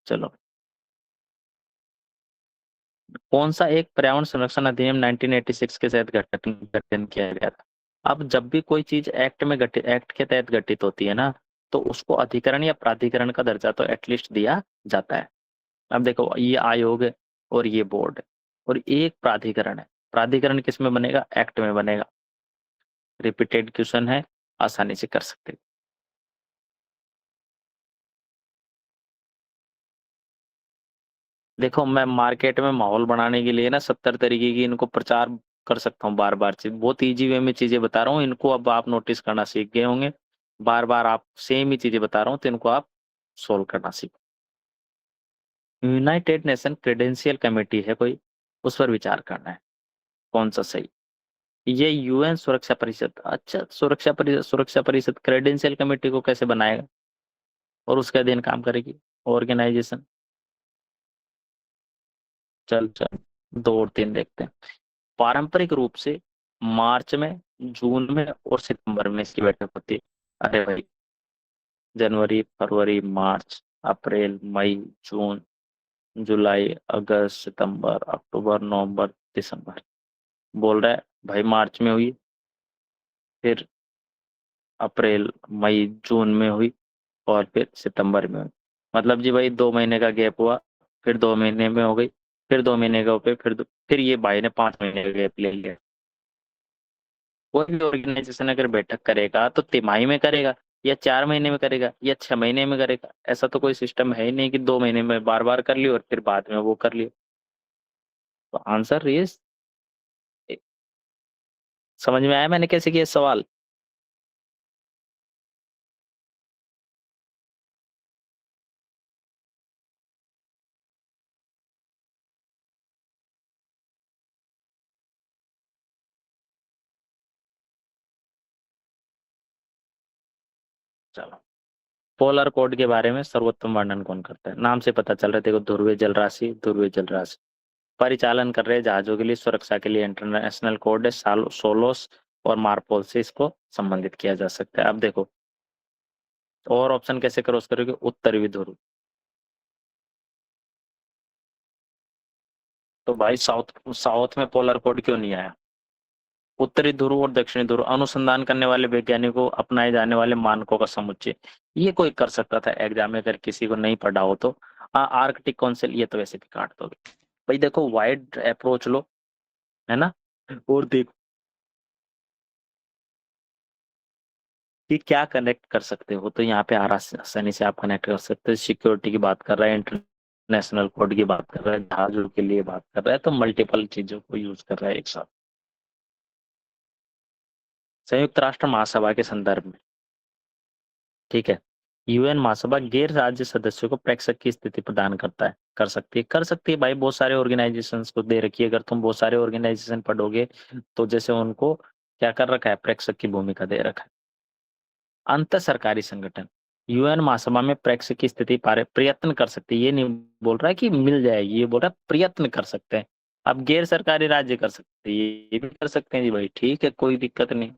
A: चलो, कौन सा एक पर्यावरण संरक्षण अधिनियम 1986 के तहत गठन किया गया था? अब जब भी कोई चीज एक्ट के तहत गठित होती है ना, तो उसको अधिकरण या प्राधिकरण का दर्जा तो एटलीस्ट दिया जाता है। अब देखो, ये आयोग है और ये बोर्ड है और एक प्राधिकरण है। प्राधिकरण किस में बनेगा? एक्ट में बनेगा। रिपीटेड क्वेश्चन है, आसानी से कर सकते हैं। देखो, मैं मार्केट में माहौल बनाने के लिए ना 70 तरीके की इनको प्रचार कर सकता हूँ, बार बार चीज बहुत इजी वे में चीजें बता रहा हूँ इनको। अब आप नोटिस करना सीख गए होंगे, बार बार आप सेम ही चीजें बता रहा हूँ, तो इनको आप सोल्व करना सीखो। यूनाइटेड नेशन क्रेडेंशियल कमेटी है कोई, उस पर विचार करना है कौन सा सही। ये यूएन सुरक्षा परिषद, अच्छा सुरक्षा परिषद क्रेडेंशियल कमेटी को कैसे बनाएगा और उसके अधीन काम करेगी ऑर्गेनाइजेशन? चल चल, 2 और 3 देखते हैं। पारंपरिक रूप से मार्च में, जून में और सितंबर में इसकी बैठक होती है। अरे भाई, जनवरी, फरवरी, मार्च, अप्रैल, मई, जून, जुलाई, अगस्त, सितंबर, अक्टूबर, नवंबर, दिसंबर। बोल रहा है भाई मार्च में हुई, फिर अप्रैल, मई, जून में हुई और फिर सितंबर में हुई। मतलब जी भाई 2 महीने का गैप हुआ, फिर 2 महीने में हो गई, फिर 2 महीने का हो गए, फिर ये भाई ने 5 महीने का गैप ले लिया। कोई भी ऑर्गेनाइजेशन अगर बैठक करेगा तो तिमाही में करेगा, या 4 महीने में करेगा, या 6 महीने में करेगा। ऐसा तो कोई सिस्टम है ही नहीं कि 2 महीने में बार बार कर लियो और फिर बाद में वो कर लियो। तो आंसर इज, समझ में आया मैंने कैसे किया सवाल? चलो, पोलर कोड के बारे में सर्वोत्तम वर्णन कौन करता है? नाम से पता चल रहा है, देखो, ध्रुवीय जलराशि, ध्रुवीय जलराशि। परिचालन कर रहे जहाजों के लिए सुरक्षा के लिए इंटरनेशनल कोड है सोलोस और मार्पोल से इसको संबंधित किया जा सकता है। अब देखो, और ऑप्शन कैसे क्रॉस करोगे? उत्तरी ध्रुव। तो भाई साउथ साउथ में पोलर कोड क्यों नहीं आया? उत्तरी ध्रुव और दक्षिणी ध्रुव अनुसंधान करने वाले वैज्ञानिकों को अपनाए जाने वाले मानकों का समुच्चय। ये कोई कर सकता था एग्जाम में, अगर किसी को नहीं पढ़ा हो तो। आर्कटिक काउंसिल, ये तो वैसे भी काट दोगे भाई। देखो, वाइड अप्रोच लो, है ना, और देखो कि क्या कनेक्ट कर सकते हो। तो यहाँ पे आसानी से आप कनेक्ट कर सकते हो। सिक्योरिटी की बात कर रहा है, नेशनल कोड की बात कर रहा है, जहाजों के लिए बात कर रहा है, तो मल्टीपल चीजों को यूज कर रहा है एक साथ। संयुक्त राष्ट्र महासभा के संदर्भ में, ठीक है, यूएन महासभा गैर राज्य सदस्यों को प्रेक्षक की स्थिति प्रदान करता है, कर सकती है भाई, बहुत सारे ऑर्गेनाइजेशंस को दे रखी है। अगर तुम बहुत सारे ऑर्गेनाइजेशन पढ़ोगे तो जैसे उनको क्या कर रखा है, प्रेक्षक की भूमिका दे रखा है। अंतर सरकारी संगठन यूएन महासभा में प्रेक्षक की स्थिति प्रयत्न कर सकते हैं, ये नहीं बोल रहा है कि मिल जाएगी, ये बोल रहा है प्रयत्न कर सकते हैं। अब गैर सरकारी राज्य कर सकते हैं, ये भी कर सकते हैं जी भाई, ठीक है, कोई दिक्कत नहीं।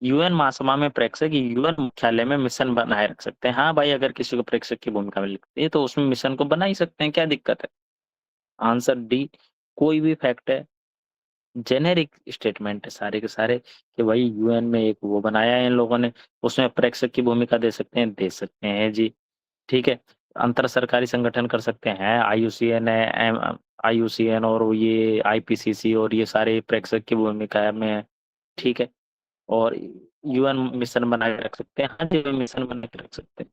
A: यूएन महासभा में प्रेक्षक यूएन मुख्यालय में मिशन बनाए रख सकते हैं। हाँ भाई, अगर किसी को प्रेक्षक की भूमिका मिलती है तो उसमें मिशन को बना ही सकते हैं, क्या दिक्कत है। आंसर डी, कोई भी फैक्ट है, जेनेरिक स्टेटमेंट है सारे के सारे कि भाई यूएन में एक वो बनाया है इन लोगों ने, उसमें प्रेक्षक की भूमिका दे सकते हैं जी, ठीक है। अंतर सरकारी संगठन कर सकते हैं, आईयूसीएन है, आईयूसीएन और ये आईपीसीसी और ये सारे प्रेक्षक की भूमिका में है, ठीक है। और यूएन मिशन बना के रख सकते हैं, हाँ जी मिशन बना के रख सकते हैं।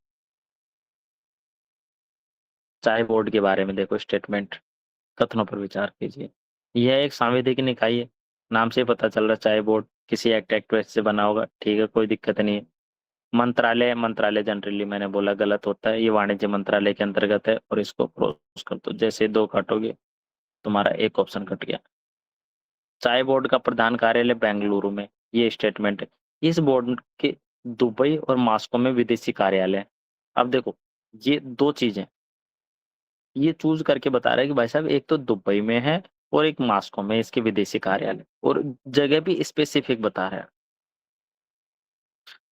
A: चाय बोर्ड के बारे में देखो स्टेटमेंट, कथनों पर विचार कीजिए। यह एक सांविधिक निकाय है, नाम से पता चल रहा है चाय बोर्ड किसी एक्ट से बना होगा, ठीक है, कोई दिक्कत नहीं है। मंत्रालय जनरली मैंने बोला गलत होता है, ये वाणिज्य मंत्रालय के अंतर्गत है और इसको क्रॉस कर दो, जैसे दो काटोगे तुम्हारा एक ऑप्शन कट गया। चाय बोर्ड का प्रधान कार्यालय बेंगलुरु में, ये स्टेटमेंट है। इस बोर्ड के दुबई और मॉस्को में विदेशी कार्यालय है। अब देखो ये दो चीजें, ये चूज करके बता रहा है कि भाई साहब एक तो दुबई में है और एक मॉस्को में इसके विदेशी कार्यालय, और जगह भी स्पेसिफिक बता रहा है,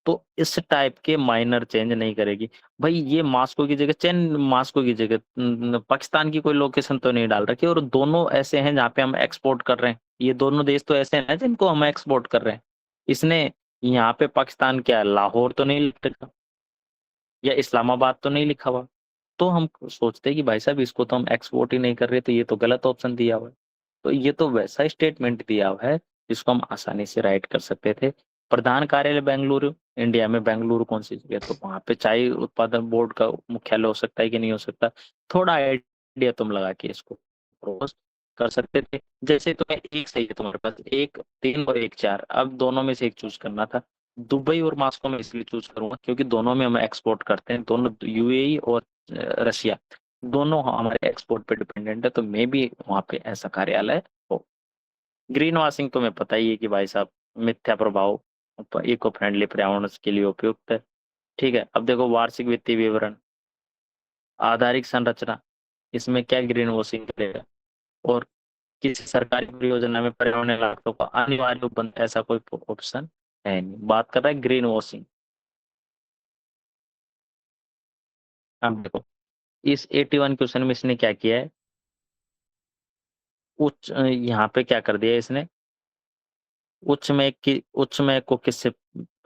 A: तो इस टाइप के माइनर चेंज नहीं करेगी भाई। ये मॉस्को की जगह मॉस्को की जगह पाकिस्तान की कोई लोकेशन तो नहीं डाल रखी, और दोनों ऐसे हैं जहाँ पे हम एक्सपोर्ट कर रहे हैं, ये दोनों देश तो ऐसे हैं ना जिनको हम एक्सपोर्ट कर रहे हैं। इसने यहाँ पे पाकिस्तान क्या लाहौर तो नहीं लिखा या इस्लामाबाद तो नहीं लिखा हुआ, तो हम सोचते हैं कि भाई साहब इसको तो हम एक्सपोर्ट ही नहीं कर रहे, तो ये तो गलत ऑप्शन दिया हुआ है। तो ये तो वैसा स्टेटमेंट दिया हुआ है जिसको हम आसानी से राइट कर सकते थे। प्रधान कार्यालय बेंगलुरु, इंडिया में बेंगलुरु कौन सी जगह, तो वहां पे चाय उत्पादन बोर्ड का मुख्यालय हो सकता है कि नहीं हो सकता, थोड़ा आइडिया तुम लगा के इसको propose कर सकते थे। जैसे तुम्हें एक सही है, तुम्हारे पास एक 3 और एक 4, अब दोनों में से एक चूज करना था। दुबई और मॉस्को में इसलिए चूज करूंगा क्योंकि दोनों में हम एक्सपोर्ट करते हैं, दोनों यूएई और रशिया दोनों हमारे एक्सपोर्ट पे डिपेंडेंट है, तो मे भी वहां पे ऐसा कार्यालय हो। ग्रीन वॉशिंग तुम्हें पता ही है कि भाई साहब मिथ्या प्रभाव इको फ्रेंडली पर्यावरण के लिए उपयुक्त है, ठीक है। अब देखो वार्षिक वित्तीय विवरण, आधारिक संरचना, इसमें क्या ग्रीन वॉशिंग करेगा, और किसी सरकारी परियोजना में पर्यावरणीय लागतों का अनिवार्य बंद, ऐसा कोई ऑप्शन है नहीं, बात कर रहा है ग्रीन वॉशिंग। अब देखो इस 81 क्वेश्चन में इसने क्या किया है, उच्च यहाँ पे क्या कर दिया इसने, उच्च में को किससे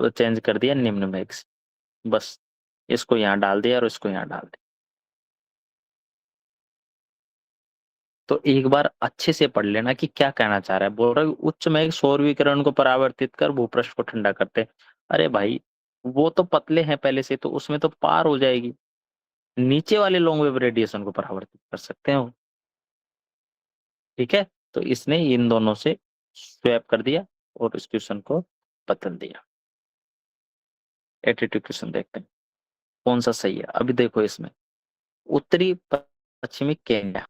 A: चेंज कर दिया, निम्न में से, बस इसको यहाँ डाल दिया और इसको यहाँ डाल दिया। तो एक बार अच्छे से पढ़ लेना कि क्या कहना चाह रहा है, बोल रहा है उच्च में सौर विकिरण को परावर्तित कर भूपृष्ठ को ठंडा करते हैं। अरे भाई वो तो पतले हैं पहले से, तो उसमें तो पार हो जाएगी, नीचे वाले लॉन्ग वेव रेडिएशन को परावर्तित कर सकते हैं वो, ठीक है। तो इसने इन दोनों से स्वैप कर दिया और इस क्वेश्चन को बदल दिया। 82 क्वेश्चन देखते हैं कौन सा सही है। अभी देखो इसमें उत्तरी पश्चिमी केन्या,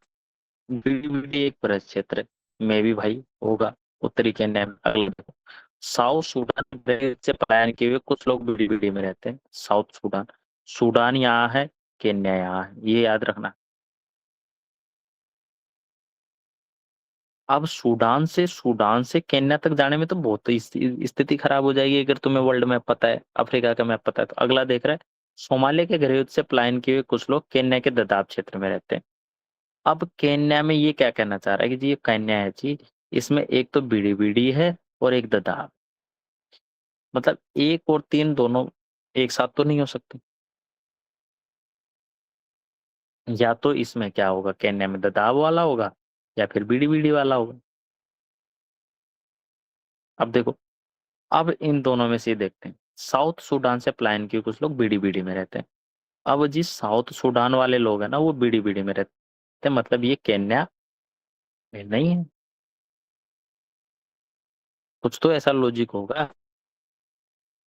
A: बीडीबीडी एक बृहद क्षेत्र में भी भाई होगा उत्तरी केन्या में। अगला देखो साउथ सूडान से पलायन किए हुए कुछ लोग बीडीबीडी में रहते हैं। साउथ सूडान, सूडान यहाँ है, केन्या यहाँ है, ये याद रखना। अब सूडान से केन्या तक जाने में तो बहुत ही स्थिति खराब हो जाएगी अगर तुम्हें वर्ल्ड मैप पता है, अफ्रीका का मैप पता है। तो अगला देख रहा है सोमालिया के गृह युद्ध से पलायन किए हुए कुछ लोग केन्या के ददाब क्षेत्र में रहते हैं। अब केन्या में ये क्या कहना चाह रहा है कि जी ये केन्या है जी, इसमें एक तो बीड़ी बीड़ी है और एक ददाब, मतलब 1 और 3 दोनों एक साथ तो नहीं हो सकते। या तो इसमें क्या होगा, केन्या में ददाब वाला होगा या फिर बीड़ी बीड़ी वाला होगा। अब देखो, अब इन दोनों में से देखते हैं, साउथ सूडान से पलायन किए कुछ लोग बीड़ी बीड़ी में रहते हैं। अब जिस साउथ सूडान वाले लोग हैं ना वो बीड़ी बीड़ी में रहते सकते, मतलब ये केन्या में नहीं है। कुछ तो ऐसा लॉजिक होगा।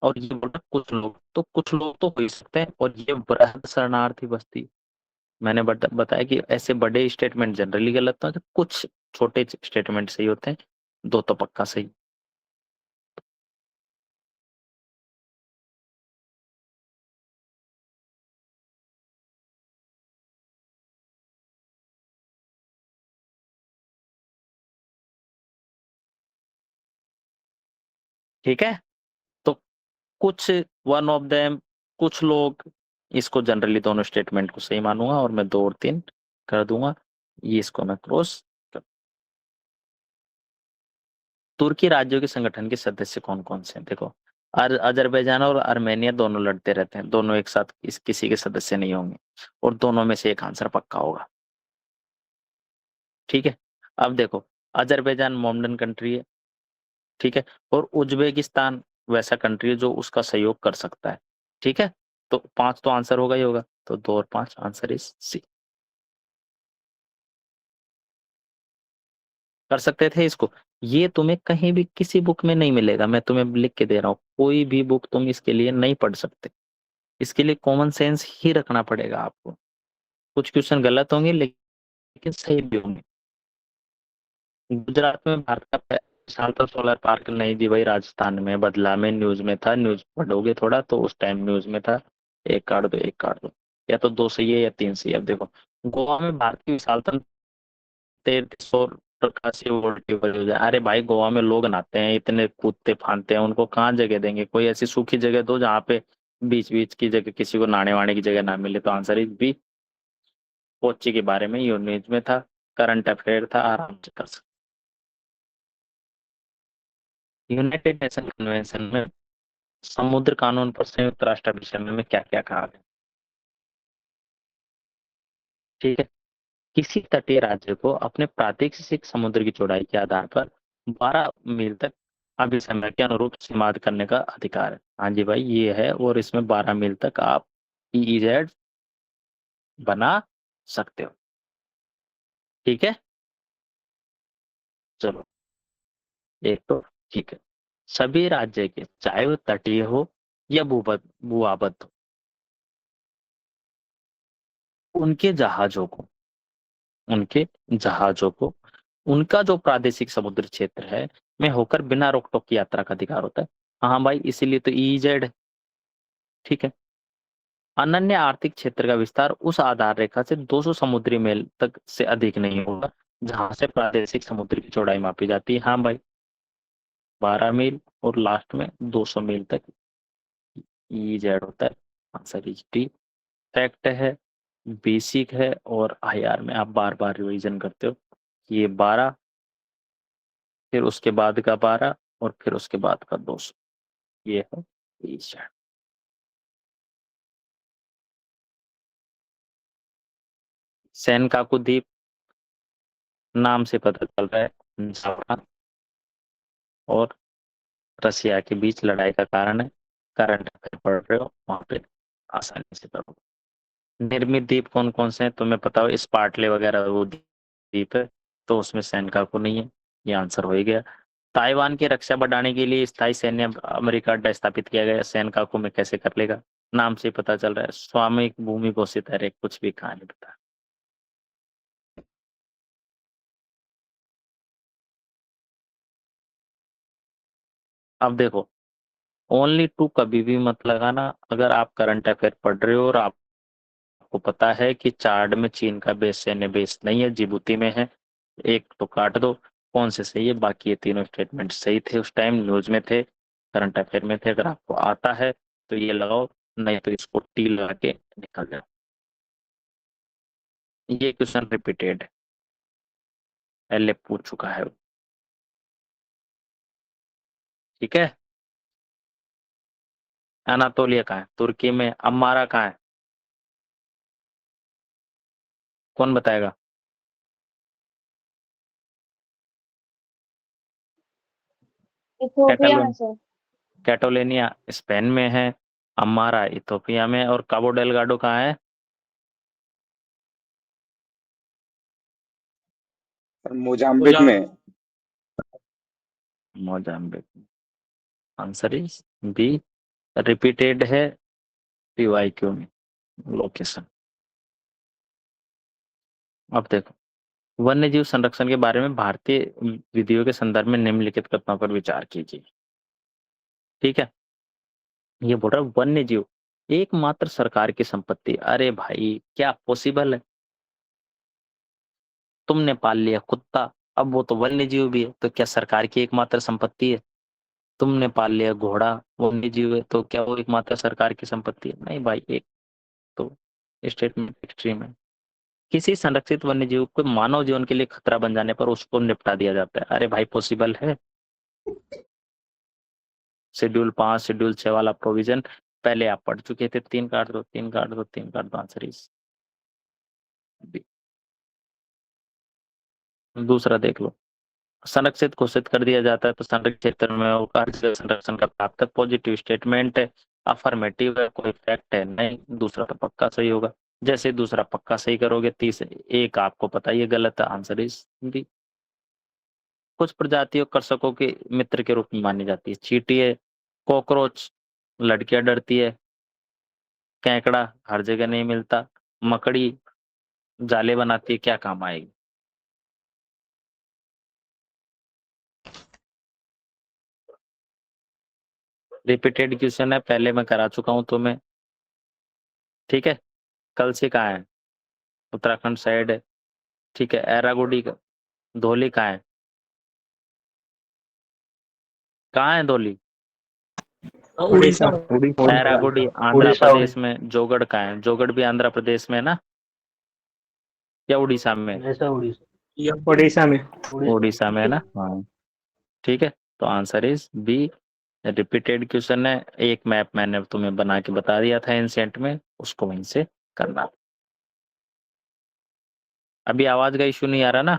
A: और ये बोला कुछ लोग तो हो ही सकते हैं, और ये बृहद शरणार्थी बस्ती। मैंने बताया कि ऐसे बड़े स्टेटमेंट जनरली गलत होते हैं, कुछ छोटे स्टेटमेंट सही होते हैं, दो तो पक्का सही। ठीक है, तो कुछ वन ऑफ देम, कुछ लोग, इसको जनरली दोनों स्टेटमेंट को सही मानूंगा और मैं 2 और 3 कर दूंगा। ये इसको मैं क्रॉस। तुर्की राज्यों के संगठन के सदस्य कौन कौन से हैं? देखो, अजरबैजान और आर्मेनिया दोनों लड़ते रहते हैं, दोनों एक साथ किसी के सदस्य नहीं होंगे, और दोनों में से एक आंसर पक्का होगा। ठीक है, अब देखो, अजरबैजान मोमडन कंट्री है, ठीक है, और उज्बेकिस्तान वैसा कंट्री है जो उसका सहयोग कर सकता है। ठीक है, तो 5 तो आंसर होगा ही होगा, तो 2 और 5 आंसर इज सी। कर सकते थे इसको। ये तुम्हें कहीं भी किसी बुक में नहीं मिलेगा, मैं तुम्हें लिख के दे रहा हूँ, कोई भी बुक तुम इसके लिए नहीं पढ़ सकते। इसके लिए कॉमन सेंस ही रखना पड़ेगा आपको। कुछ क्वेश्चन गलत होंगे लेकिन सही भी होंगे। गुजरात में भारत का विशालतम सोलर पार्क नहीं जी भाई, राजस्थान में बदला में न्यूज में था, न्यूज पढ़ोगे थोड़ा तो उस टाइम न्यूज में था। एक काट दो, एक काट दो, या तो 2 सही है या 3 सही है। अब देखो, गोवा में भारत की विशालतम 3381 वोल्ट की परियोजना। अरे भाई, गोवा में लोग नहाते हैं, इतने कूदते फांदते हैं, उनको कहाँ जगह देंगे? कोई ऐसी सूखी जगह दो जहाँ पे बीच बीच की जगह किसी को नहाने वाने की जगह ना मिले। तो आंसर इज बी। कोच्चि के बारे में ये न्यूज में था, करंट अफेयर था, आराम से कर सकते। यूनाइटेड नेशन कन्वेंशन में समुद्र कानून पर संयुक्त राष्ट्र अभिसरण में क्या क्या कहा गया? ठीक है, किसी तटीय राज्य को अपने प्रादेशिक समुद्र की चौड़ाई के आधार पर 12 मील तक अभिसमय के अनुरूप सीमांत करने का अधिकार है। हाँ जी भाई, ये है, और इसमें 12 मील तक आप ईईजेड बना सकते हो। ठीक है, चलो, एक तो ठीक है। सभी राज्य के, चाहे वो तटीय हो या भूआबद्ध हो, उनके जहाजों को उनके जहाजों को उनका जो प्रादेशिक समुद्र क्षेत्र है में होकर बिना रोक टोक की यात्रा का अधिकार होता है। हाँ भाई, इसीलिए तो ईजेड है। ठीक है, अनन्य आर्थिक क्षेत्र का विस्तार उस आधार रेखा से 200 समुद्री मील तक से अधिक नहीं होगा जहां से प्रादेशिक समुद्र की चौड़ाई मापी जाती है। हाँ भाई, 12 मील और लास्ट में 200 मील तक ईजेड होता है। Answer is D. फैक्ट है, बेसिक है, और आईआर में आप बार बार रिवीजन करते हो। ये 12, फिर उसके बाद का 12, और फिर उसके बाद का 200, ये है ईजेड। सेनकाकू द्वीप नाम से पता चल रहा है जापान और रसिया के बीच लड़ाई का कारण है। करंट अफेयर पढ़ रहे हो वहां पे आसानी से पढ़ो। निर्मित द्वीप कौन कौन से हैं तुम्हें पता हो? स्पार्टले वगैरह वो द्वीप है, तो उसमें सैनकाकू नहीं है। ये आंसर हो ही गया। ताइवान की रक्षा बढ़ाने के लिए स्थायी सैन्य अमेरिका अड्डा स्थापित किया गया, सैनकाकू में कैसे कर लेगा? नाम से ही पता चल रहा है, स्वामिक भूमि घोषित है। कुछ भी कहानी बता। अब देखो, ओनली टू कभी भी मत लगाना अगर आप करंट अफेयर पढ़ रहे हो और आपको पता है कि चार्ट में चीन का बेस सैन्य बेस नहीं है, जिबूती में है। एक तो काट दो। कौन से सही है? बाकी ये तीनों स्टेटमेंट सही थे, उस टाइम न्यूज में थे, करंट अफेयर में थे। अगर आपको आता है तो ये लगाओ, नहीं तो इसको टी लगा के निकल जाओ। ये क्वेश्चन रिपीटेड है, पहले पूछ चुका है वो। ठीक है, अनातोलिया कहाँ है? तुर्की में। अमारा कहाँ है? कौन बताएगा?
F: इथियोपिया में
A: कैटलोन
F: सर।
A: कैटोलेनिया स्पेन में है, अमारा इथोपिया में, और काबो डेलगाडो कहाँ है?
E: और मोजाम्बिक में।
A: Mozambique. Answer is B, repeated है पीवाईक्यू में लोकेशन। अब देखो, वन्य जीव संरक्षण के बारे में भारतीय विधियों के संदर्भ में निम्नलिखित कथनों पर विचार कीजिए। ठीक है, ये बोल रहा है वन्य जीव एकमात्र सरकार की संपत्ति। अरे भाई, क्या पॉसिबल है? तुमने पाल लिया कुत्ता, अब वो तो वन्य जीव भी है, तो क्या सरकार की एकमात्र संपत्ति है? तुमने पाल लिया घोड़ा, वन्य जीव है, तो क्या वो एकमात्र सरकार की संपत्ति है? नहीं भाई, एक तो स्टेटमेंट एक्सट्रीम है। किसी संरक्षित वन्य जीव को मानव जीवन के लिए खतरा बन जाने पर उसको निपटा दिया जाता है। अरे भाई, पॉसिबल है? शेड्यूल 5, शेड्यूल 6 वाला प्रोविजन पहले आप पढ़ चुके थे। 3 काट दो, 3 काट दो, 3 काट दो, आंसर इज दूसरा देख लो। संरक्षित घोषित कर दिया जाता है तो संरक्षित क्षेत्र में वो कार्य संरक्षण का प्राप्त पॉजिटिव स्टेटमेंट है, अफर्मेटिव है, कोई फैक्ट है नहीं। दूसरा तो पक्का सही होगा। जैसे दूसरा पक्का सही करोगे, तीसरे एक आपको पता ये गलत है, आंसर इज बी। कुछ प्रजातियों कृषकों के मित्र के रूप में मानी जाती है। चींटी है, कॉकरोच लड़कियां डरती है, केकड़ा हर जगह नहीं मिलता, मकड़ी जाले बनाती है, क्या काम आएगी? रिपीटेड क्वेश्चन है, पहले मैं करा चुका हूं तुम्हें। ठीक है, कल से कहाँ है? उत्तराखंड साइड है। ठीक है, एरागुडी का धौली कहाँ है? कहाँ है धौली?
D: उड़ीसा।
A: एरागुडी आंध्र प्रदेश में। जोगड़ कहाँ है? जोगड़ भी आंध्र प्रदेश में है ना, या उड़ीसा में?
D: ऐसा उड़ीसा।
C: उड़ीसा में।
A: उड़ीसा में है ना, हाँ। ठीक है, तो answer is B. Repeated question है, एक मैप मैंने तुम्हें बना के बता दिया था एंशिएंट में, उसको वहीं से करना। अभी आवाज का इशू नहीं आ रहा ना?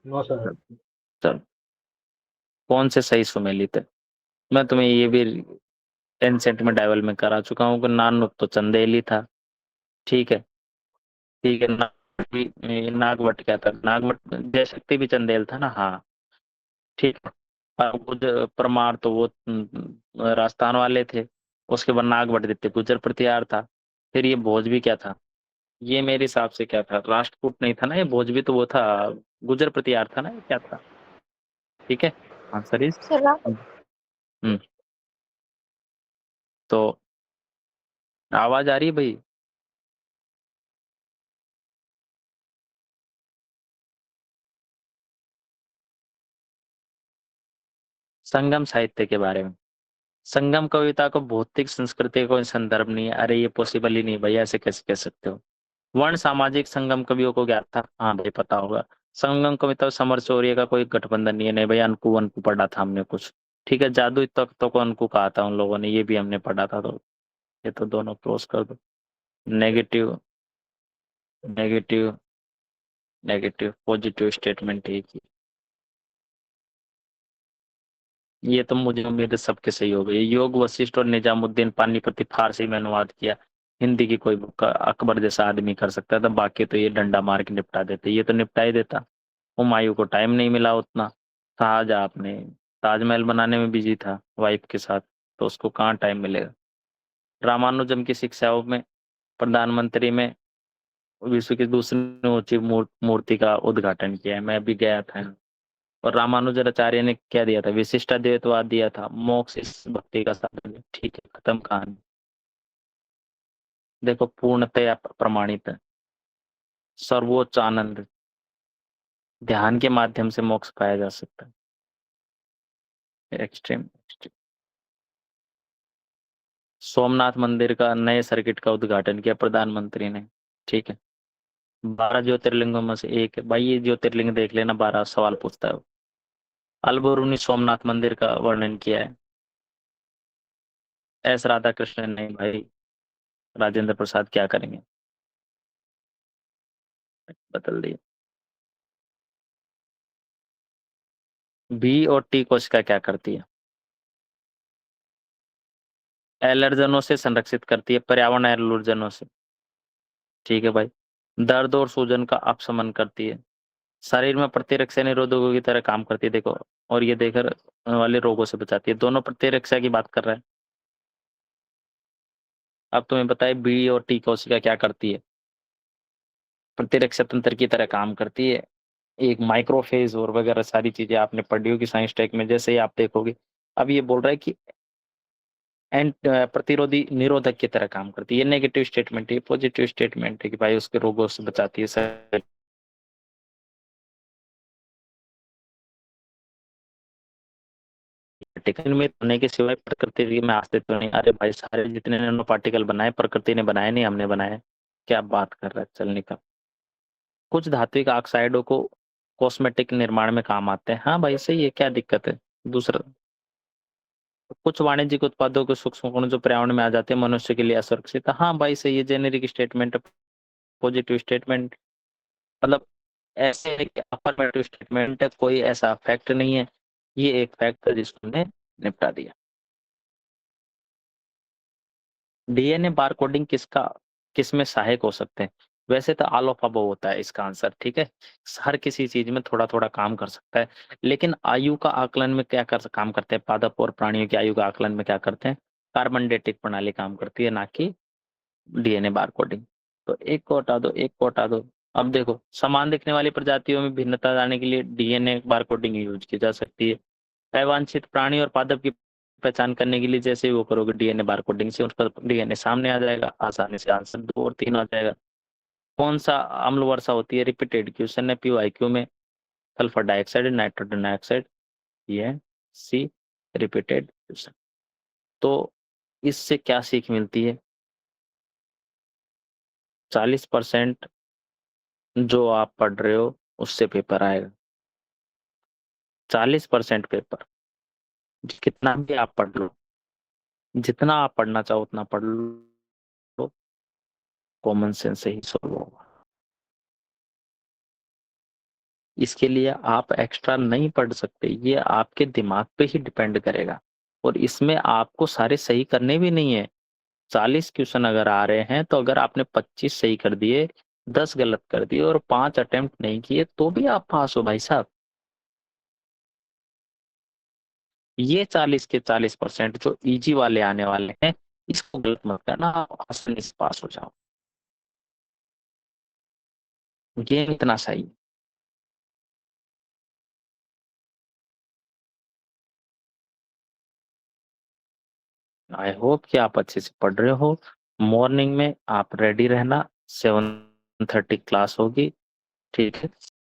D: No sir.
A: चल, कौन से सही सुमेलित है? मैं तुम्हें ये भी एंशिएंट में डाइवल में करा चुका हूँ कि नानुक तो चंदेल ही था। ठीक है, ठीक है, नागवट क्या था? नागवट जयशक्ति भी चंदेल था ना, हाँ। ठीक है, परमार तो वो राजस्थान वाले थे। उसके बाद नागवट देते गुजर प्रतिहार था। फिर ये भोज भी क्या था? ये मेरे हिसाब से क्या था? राष्ट्रकूट नहीं था ना, ये भोज भी तो वो था, गुजर प्रतिहार था ना, ये क्या था? ठीक है, आंसर इज हम्म। तो आवाज आ रही है भाई? संगम साहित्य के बारे में। संगम कविता को भौतिक संस्कृति को संदर्भ नहीं है। अरे ये पॉसिबल ही नहीं भाई, ऐसे कैसे कह सकते हो? वर्ण सामाजिक संगम कवियों को ज्ञात था, हाँ भाई पता होगा। संगम कविता समर चौरिया का कोई गठबंधन नहीं है, नहीं भाई, अनकू अनकू पढ़ा था हमने कुछ। ठीक है, जादुई तख्तों को अनकू कहा था उन लोगों ने, ये भी हमने पढ़ा था, तो ये तो दोनों क्रॉस कर दो। Negative, negative, negative, positive statement है कि ये तो मुझे उम्मीद है सबके सही हो गई। योग वशिष्ठ और निजामुद्दीन पानीपति फारसी में अनुवाद किया। हिंदी की कोई बुक अकबर जैसा आदमी कर सकता था, बाकी तो ये डंडा मार के निपटा देते, ये तो निपटा ही देता। हुमायूं को टाइम नहीं मिला उतना। शाहजहां अपने ताजमहल बनाने में बिजी था वाइफ के साथ, तो उसको कहाँ टाइम मिलेगा? रामानुजम की शिक्षाओं में प्रधानमंत्री में विश्व की दूसरी ऊंची मूर्ति का उद्घाटन किया है, मैं भी गया था। और रामानुजाचार्य ने क्या दिया था? विशिष्टाद्वैतवाद दिया था, मोक्ष इस भक्ति का साधन है। ठीक है, खत्म कहानी। देखो, पूर्णतया प्रमाणित है। सर्वोच्च आनंद, ध्यान के माध्यम से मोक्ष पाया जा सकता है। Extreme, extreme. सोमनाथ मंदिर का नए सर्किट का उद्घाटन किया प्रधानमंत्री ने। ठीक है, 12 ज्योतिर्लिंगों में से एक है भाई, ये ज्योतिर्लिंग देख लेना, 12 सवाल पूछता है वो। अलबरूनी सोमनाथ मंदिर का वर्णन किया है। एस राधा कृष्णन नहीं भाई, राजेंद्र प्रसाद क्या करेंगे? बदल दिया। बी और टी कोशिका क्या करती है? एलर्जनों से संरक्षित करती है, पर्यावरण एलर्जनों से। ठीक है भाई, दर्द और सूजन का अपशमन करती है, शरीर में प्रतिरक्षा निरोधकों की तरह काम करती है, देखो, और ये देकर वाले रोगों से बचाती है। दोनों प्रतिरक्षा की बात कर रहा है। अब तुम्हें बताए बी और टी कोशिका क्या करती है? प्रतिरक्षा तंत्र की तरह काम करती है। एक माइक्रोफेज और वगैरह सारी चीजें आपने पढ़ी होगी साइंस टेक में, जैसे ही आप देखोगे। अब ये बोल रहा है कि प्रतिरोधी निरोधक की तरह काम करती है। ये नेगेटिव स्टेटमेंट है, पॉजिटिव स्टेटमेंट है कि भाई उसके रोगों से बचाती है सर। पार्टिकल में होने के सिवाय प्रकृति में अस्तित्व नहीं। अरे भाई, सारे जितने नैनो पार्टिकल बनाए प्रकृति ने बनाए, नहीं हमने बनाए। क्या बात कर रहा है, चल निकल। कुछ धात्विक ऑक्साइडों को कॉस्मेटिक निर्माण में काम आते हैं। हाँ भाई सही है, क्या दिक्कत है? दूसरा, कुछ वाणिज्यिक उत्पादों के सूक्ष्म कण जो पर्यावरण में आ जाते हैं मनुष्य के लिए असुरक्षित है। हाँ भाई सही है, जेनेरिक स्टेटमेंट, पॉजिटिव स्टेटमेंट, मतलब ऐसे है कि अफर्मेटिव स्टेटमेंट है, कोई ऐसा फैक्ट नहीं है। ये एक फैक्ट है जिसको हमने निपटा दिया। डीएनए बारकोडिंग किस में सहायक हो सकते हैं? वैसे तो ऑल ऑफ अबव होता है इसका आंसर, ठीक है। हर किसी चीज में थोड़ा थोड़ा काम कर सकता है, लेकिन आयु का आकलन में क्या काम करते हैं? पादप और प्राणियों की आयु का आकलन में क्या करते हैं? कार्बन डेटिक प्रणाली काम करती है, ना कि डीएनए बारकोडिंग। तो एक को हटा दो, एक को हटा दो। अब देखो, समान दिखने वाली प्रजातियों में भिन्नता लाने के लिए डीएनए बारकोडिंग यूज की जा सकती है। अवांछित प्राणी और पादप की पहचान करने के लिए जैसे वो करोगे डीएनए बारकोडिंग से, उसका डीएनए सामने आ जाएगा, आसानी से आंसर 2 और 3 आ जाएगा। कौन सा अम्ल वर्षा होती है? रिपीटेड क्वेश्चन है पीवाईक्यू में। सल्फर डाइऑक्साइड, नाइट्रोजन डाइऑक्साइड, ये सी रिपीटेड क्वेश्चन। तो इससे क्या सीख मिलती है? 40% जो आप पढ़ रहे हो उससे पेपर आएगा। 40% पेपर, कितना भी आप पढ़ लो, जितना आप पढ़ना चाहो उतना पढ़ लो, कॉमन सेंस से ही सॉल्व होगा। इसके लिए आप एक्स्ट्रा नहीं पढ़ सकते, ये आपके दिमाग पे ही डिपेंड करेगा। और इसमें आपको सारे सही करने भी नहीं है। 40 क्वेश्चन अगर आ रहे हैं तो अगर आपने 25 सही कर दिए, 10 गलत कर दिए और 5 अटेम्प्ट नहीं किए तो भी आप पास हो भाई साहब। ये 40 के 40% जो इजी वाले आने वाले हैं, इसको गलत मत करना, आप आसानी से पास हो जाओ। गेम इतना सही है। आई होप कि आप अच्छे से पढ़ रहे हो। मॉर्निंग में आप रेडी रहना, 7:30 क्लास होगी, ठीक है।